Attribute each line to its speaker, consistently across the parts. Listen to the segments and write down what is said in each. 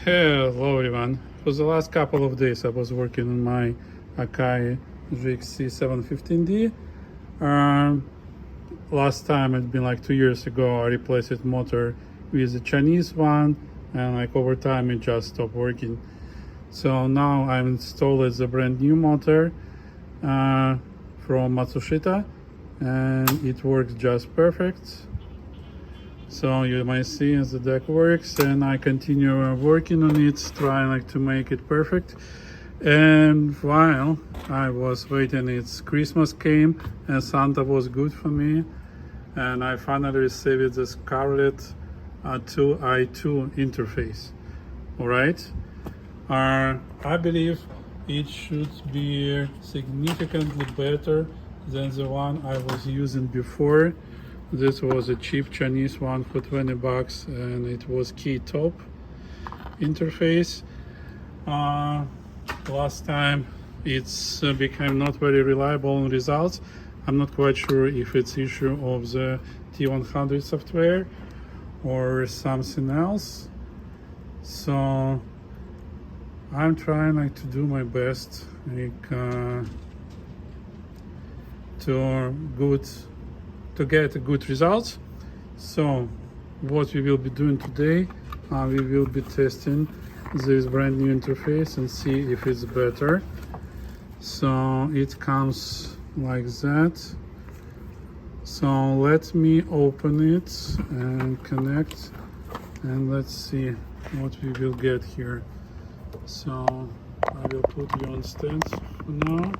Speaker 1: Hello everyone. For the last couple of days I was working on my Akai GXC 715D. Last time it's been like 2 years ago I replaced the motor with a Chinese one, and like over time it just stopped working. So now I installed the brand new motor from Matsushita, and it works just perfect. So you might see as the deck works, and I continue working on it, trying to make it perfect. And while I was waiting, it's Christmas came and Santa was good for me, and I finally received the Scarlett 2i2 interface. All right, I believe it should be significantly better than the one I was using before. This was a cheap Chinese one for $20, and it was key top interface. Last time it's became not very reliable in results. I'm not quite sure if it's issue of the T100 software or something else. So I'm trying to do my best to get good results. So what we will be doing today, we will be testing this brand new interface and see if it's better. So it comes like that. So let me open it and connect, and let's see what we will get here. So I will put you on stand for now,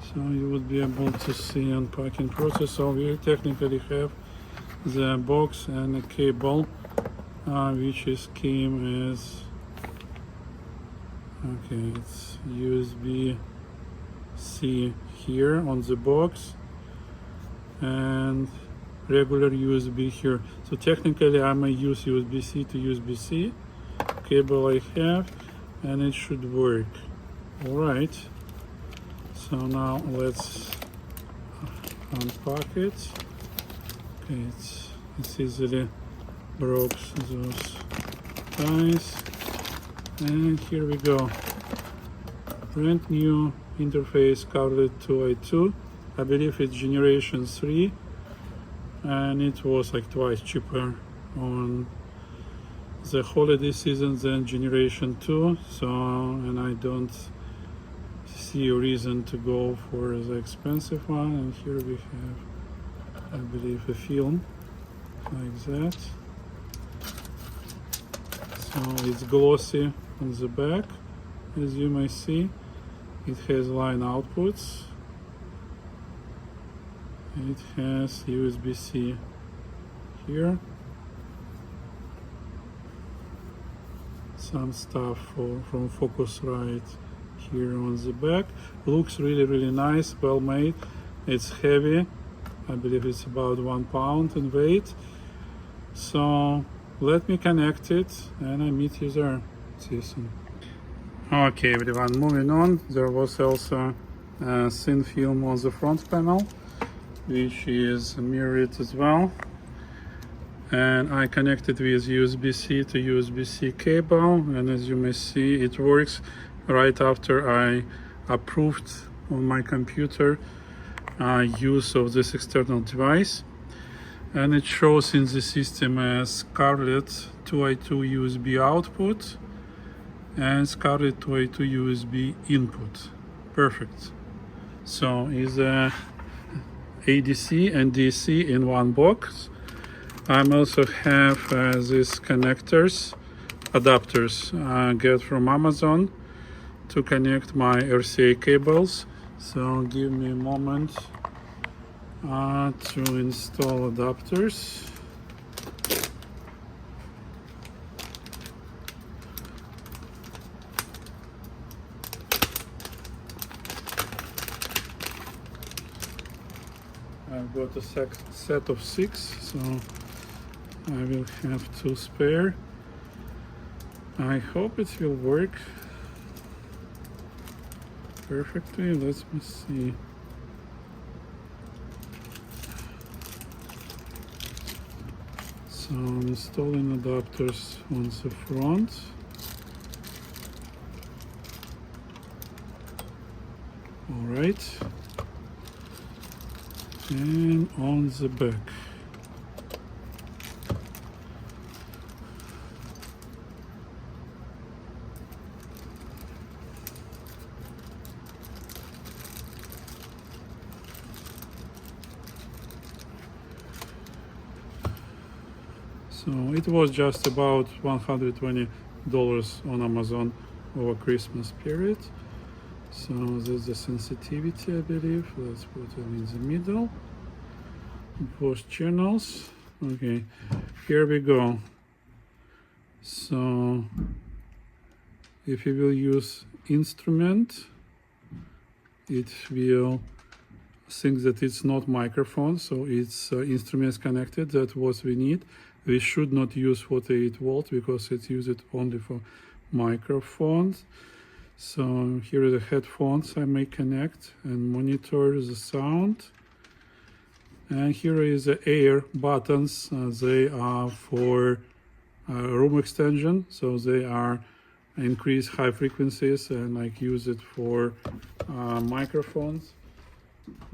Speaker 1: so you would be able to see unpacking process. So we technically have the box and a cable, which came as, okay, it's USB-C here on the box and regular USB here. So technically I may use USB-C to USB-C cable I have, and it should work. All right. So now let's unpack it. Okay, it's easily broke those ties, and here we go. Brand new interface, Scarlett 2i2. I believe it's generation 3, and it was like twice cheaper on the holiday season than generation 2. So, and I don't see a reason to go for the expensive one. And here we have, I believe, a film like that. So it's glossy on the back, as you may see. It has line outputs. It has USB-C here. Some stuff from Focusrite here on the back. Looks really nice, well made. It's heavy. I believe it's about 1 pound in weight. So let me connect it and I meet you there. See you soon. Okay everyone, moving on. There was also a thin film on the front panel, which is mirrored as well. And I connected with USB-C to USB-C cable, and as you may see, it works right after I approved on my computer use of this external device. And it shows in the system as Scarlett 2i2 USB output and Scarlett 2i2 USB input. Perfect. So is a ADC and DC in one box. I also have these connectors, adapters I get from Amazon to connect my RCA cables. So give me a moment to install adapters. I've got a set of 6, so I will have 2 spare. I hope it will work perfectly. Let me see. So I'm installing adapters on the front. All right. And on the back. So it was just about $120 on Amazon over Christmas period. So that's the sensitivity, I believe. Let's put it in the middle. Both channels. Okay, here we go. So if you will use instrument, it will think that it's not microphone, so it's instruments connected. That's what we need. We should not use 48 volt because it's used only for microphones. So here are the headphones I may connect and monitor the sound. And here is the air buttons. They are for room extension, so they are increase high frequencies, and like use it for microphones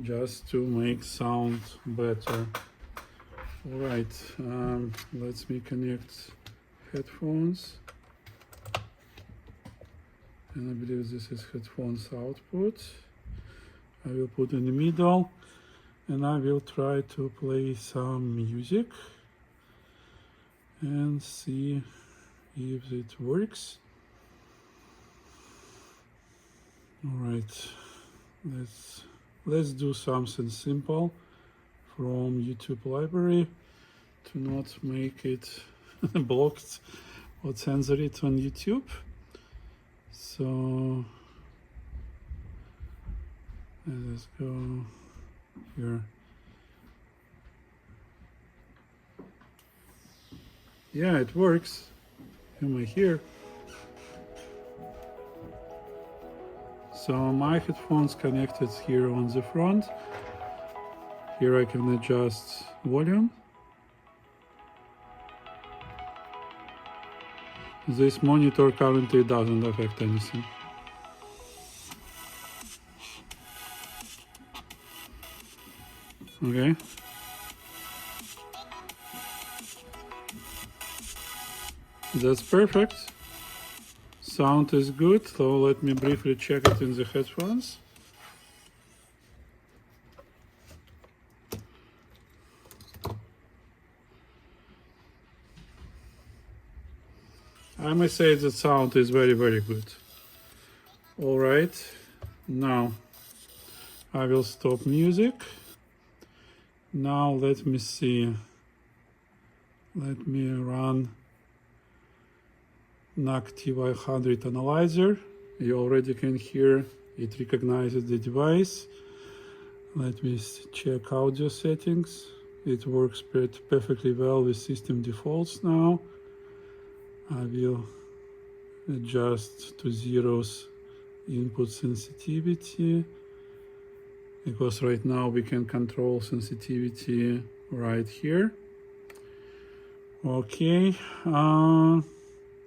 Speaker 1: just to make sound better. All right, let me connect headphones, and I believe this is headphones output. I will put in the middle, and I will try to play some music and see if it works. All right, let's do something simple from YouTube library to not make it blocked or censor it on YouTube. So let's go here. Yeah, it works. You may hear. So my headphones connected here on the front. Here I can adjust volume. This monitor currently doesn't affect anything. Okay. That's perfect. Sound is good, so let me briefly check it in the headphones. I must say the sound is very, very good. All right, now I will stop music. Now let me see. Let me run NAC T100 analyzer. You already can hear it recognizes the device. Let me check audio settings. It works perfectly well with system defaults now. I will adjust to zeros input sensitivity, because right now we can control sensitivity right here. Okay,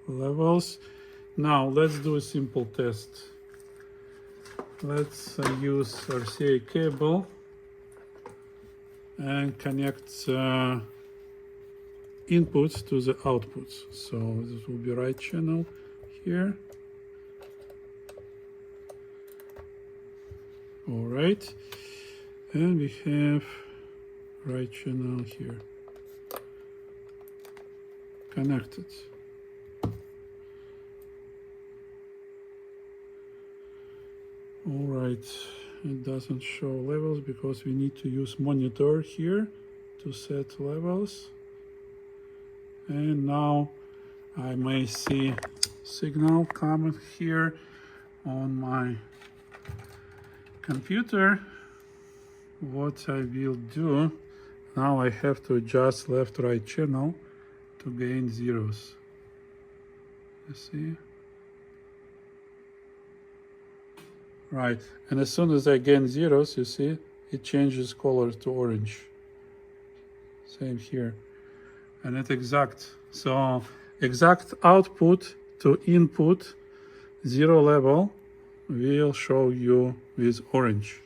Speaker 1: levels. Now let's do a simple test. Let's use RCA cable and connect inputs to the outputs. So this will be right channel here. All right, and we have right channel here connected. All right, it doesn't show levels because we need to use monitor here to set levels. And now I may see signal coming here on my computer. What I will do, now I have to adjust left right channel to gain zeros. You see? Right, and as soon as I gain zeros, you see, it changes color to orange. Same here. and it's exact. So exact output to input, zero level will show you with orange.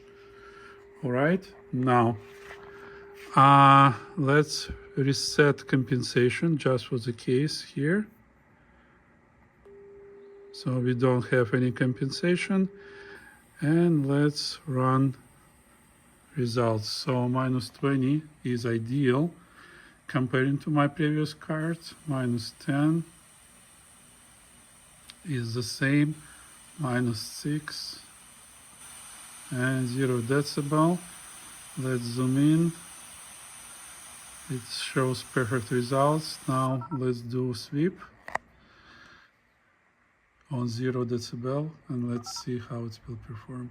Speaker 1: All right, now let's reset compensation just for the case here. So we don't have any compensation, and let's run results. So minus 20 is ideal comparing to my previous card. Minus 10 is the same, minus 6 and 0 decibel. Let's zoom in. It shows perfect results. Now let's do sweep on 0 decibel and let's see how it will perform.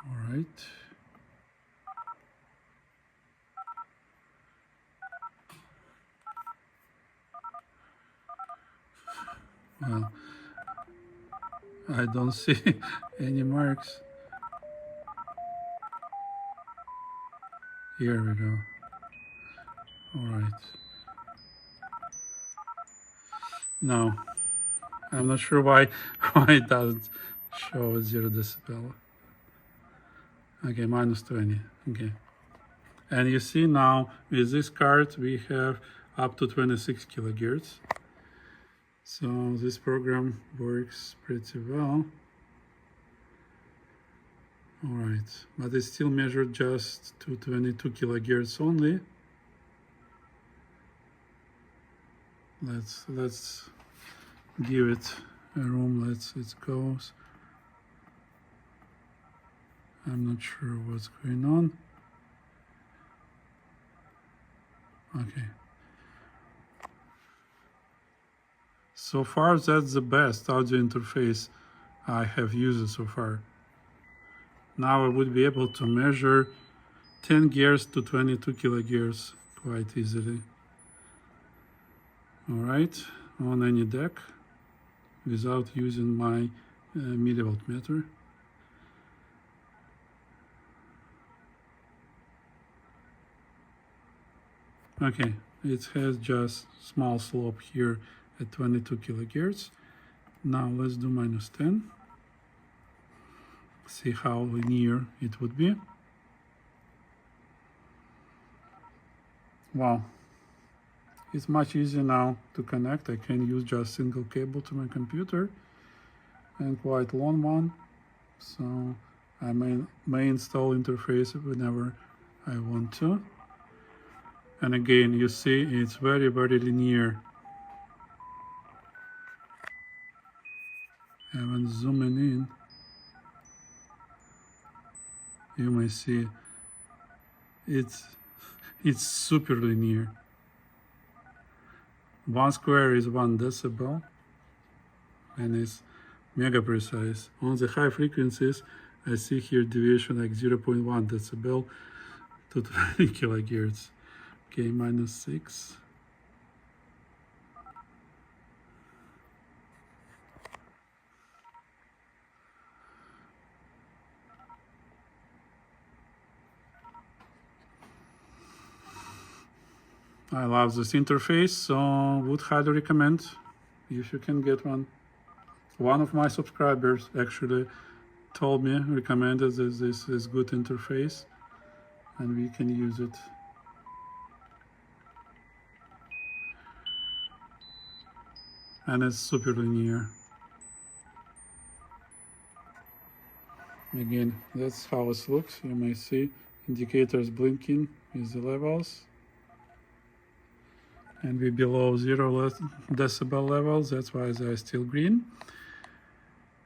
Speaker 1: All right. Well, I don't see any marks. Here we go. All right. No, I'm not sure why it doesn't show 0 decibel. Okay, minus 20. Okay. And you see now with this card we have up to 26 kilohertz. So this program works pretty well. All right, but it still measured just to 22 kilohertz only. Let's give it a room. It goes. I'm not sure what's going on. Okay. So far, that's the best audio interface I have used so far. Now I would be able to measure 10 gears to 22 kilogears quite easily. All right, on any deck without using my millivoltmeter. Okay, it has just small slope here at 22 kilohertz. Now let's do minus 10. See how linear it would be. Wow, it's much easier now to connect. I can use just single cable to my computer and quite long one. So I may install interface whenever I want to. And again, you see it's very, very linear. And when zooming in, you may see it's super linear. 1 square is 1 decibel, and it's mega precise. On the high frequencies, I see here deviation like 0.1 decibel to 20 kilohertz. Okay, minus 6. I love this interface, so would highly recommend if you can get one. One of my subscribers actually told me, recommended that this is good interface and we can use it. And it's super linear. Again, that's how it looks. You may see indicators blinking with the levels. And we're below 0 decibel levels, that's why they are still green.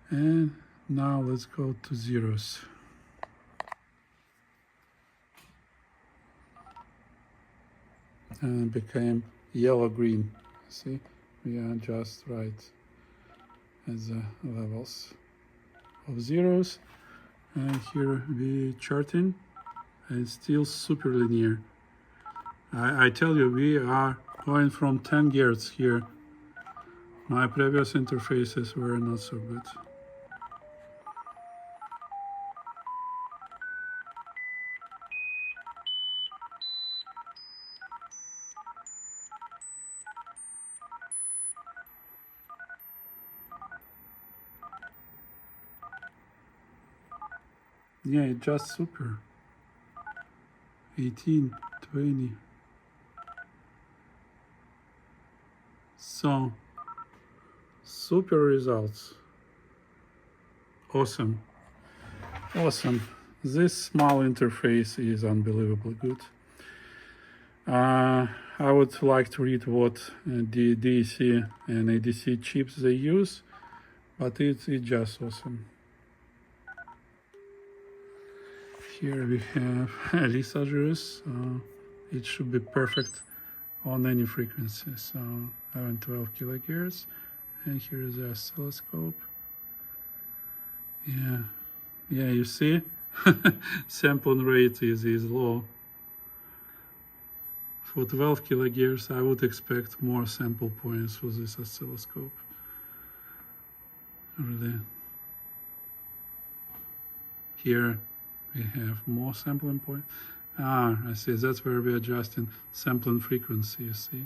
Speaker 1: And now let's go to zeros. And it became yellow-green. See, we are just right at the levels of zeros. And here we charting, and it's still super linear. I tell you, we are going from 10 gears here. My previous interfaces were not so good. Yeah, it's just super. 18, 20. So, super results. Awesome. Awesome. This small interface is unbelievably good. I would like to read what the DC and ADC chips they use, but it's just awesome. Here we have Lisagers. It should be perfect on any frequency. So 12 kilohertz. And here is the oscilloscope. Yeah, you see, sampling rate is low. For 12 kilohertz, I would expect more sample points for this oscilloscope. Really. Here we have more sampling points. I see, that's where we're adjusting sampling frequency, you see.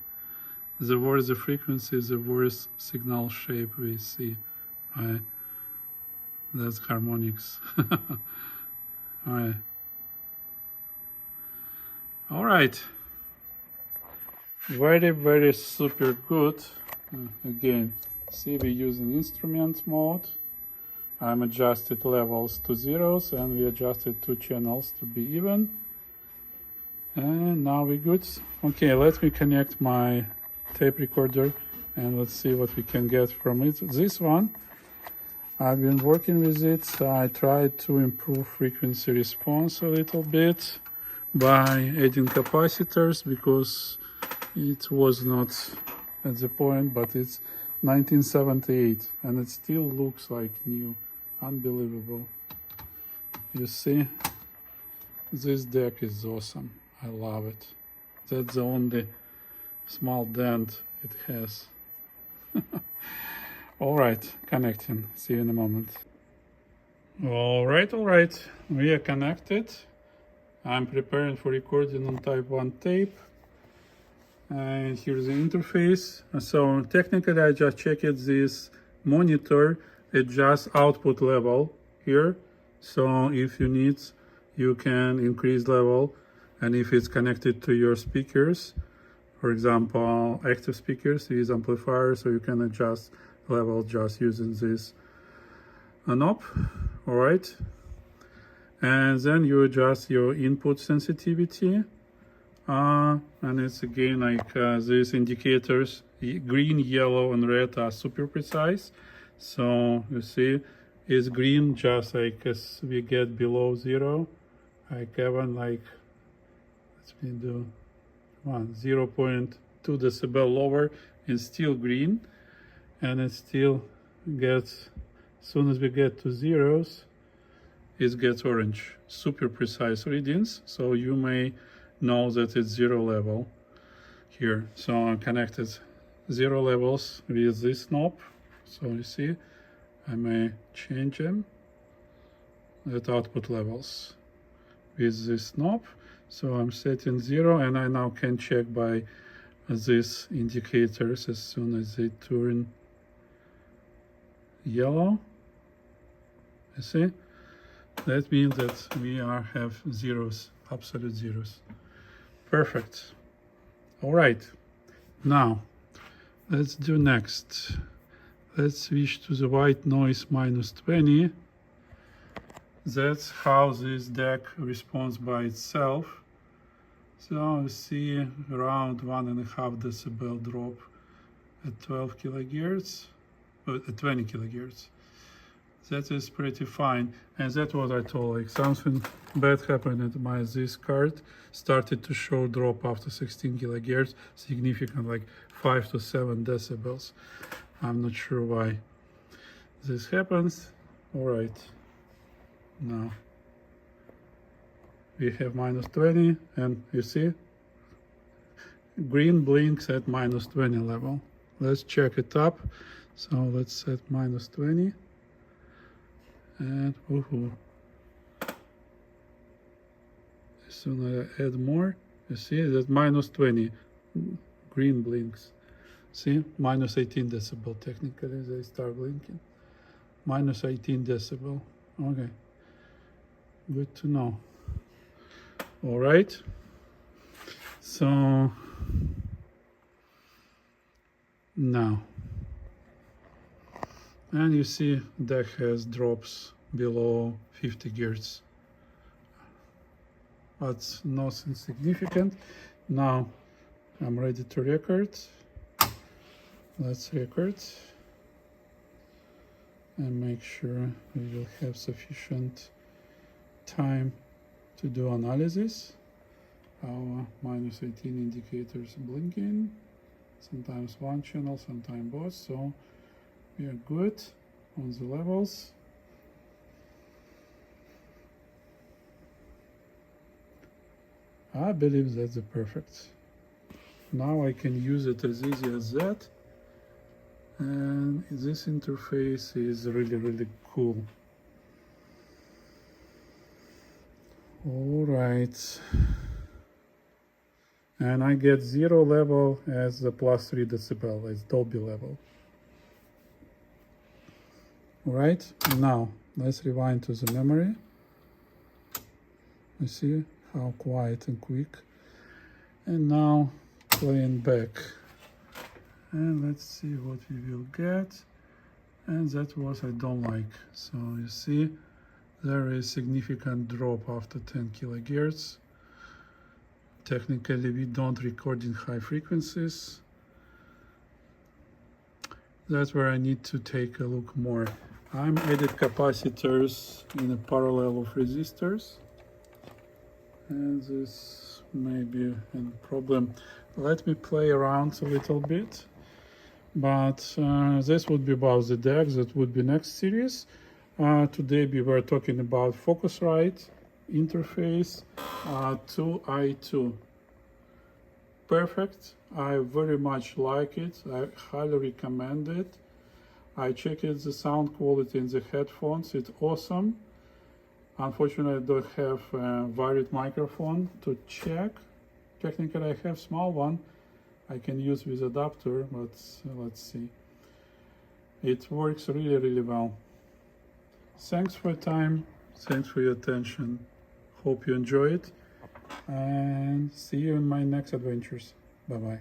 Speaker 1: The worse the frequency, the worse signal shape we see. That's harmonics. All right. Very super good. Again, see, we use an instrument mode. I'm adjusted levels to zeros, and we adjusted 2 channels to be even. And now we're good. Okay, let me connect my tape recorder and let's see what we can get from it. This one, I've been working with it. I tried to improve frequency response a little bit by adding capacitors because it was not at the point, but it's 1978 and it still looks like new. Unbelievable. You see, this deck is awesome. I love it. That's the only small dent it has. All right, connecting. See you in a moment. All right. We are connected. I'm preparing for recording on type 1 tape. And here's the interface. So technically I just checked this monitor adjusts output level here. So if you need, you can increase level. And if it's connected to your speakers, for example, active speakers with amplifiers, so you can adjust level just using this knob. All right. And then you adjust your input sensitivity. And it's again like these indicators, green, yellow, and red are super precise. So you see, it's green just like as we get below 0, like even like, let me do 0.2 decibel lower, it's still green, and it still gets, as soon as we get to zeros, it gets orange. Super precise readings, so you may know that it's 0 level here. So I connected 0 levels with this knob. So you see, I may change them at output levels with this knob. So I'm setting 0, and I now can check by these indicators as soon as they turn yellow. You see, that means that we have zeros, absolute zeros. Perfect. All right. Now, let's do next. Let's switch to the white noise -20. That's how this deck responds by itself. So you see around 1.5 decibel drop at 12 kilohertz, at 20 kilohertz. That is pretty fine, and that's what I told, like something bad happened at my this card started to show drop after 16 kilohertz, significant, like 5 to 7 decibels. I'm not sure why this happens. All right, now we have -20, and you see green blinks at -20 level. Let's check it up. So let's set -20. And as soon as I add more, you see that -20 green blinks. See, -18 decibel technically they start blinking. -18 decibel. Okay. Good to know. All right. So now, and you see that has drops below 50 Hz, but nothing significant. Now I'm ready to record. Let's record and make sure we will have sufficient time to do analysis. Our -18 indicators blinking, sometimes one channel, sometimes both, so we are good on the levels. I believe that's the perfect. Now I can use it as easy as that, and this interface is really cool. All right, and I get 0 level as the +3 decibel, as Dolby level. All right, now let's rewind to the memory. You see how quiet and quick. And now playing back. And let's see what we will get. And that was I don't like. So you see there is significant drop after 10 kHz. Technically we don't record in high frequencies. That's where I need to take a look more. I'm added capacitors in a parallel of resistors. And this may be a problem. Let me play around a little bit. But this would be about the DAC. That would be next series. Today we were talking about Focusrite interface 2i2. Perfect. I very much like it. I highly recommend it. I checked the sound quality in the headphones. It's awesome. Unfortunately, I don't have a wired microphone to check. Technically, I have small one I can use with adapter, but let's see. It works really well. Thanks for your time. Thanks for your attention. Hope you enjoy it. And see you in my next adventures. Bye-bye.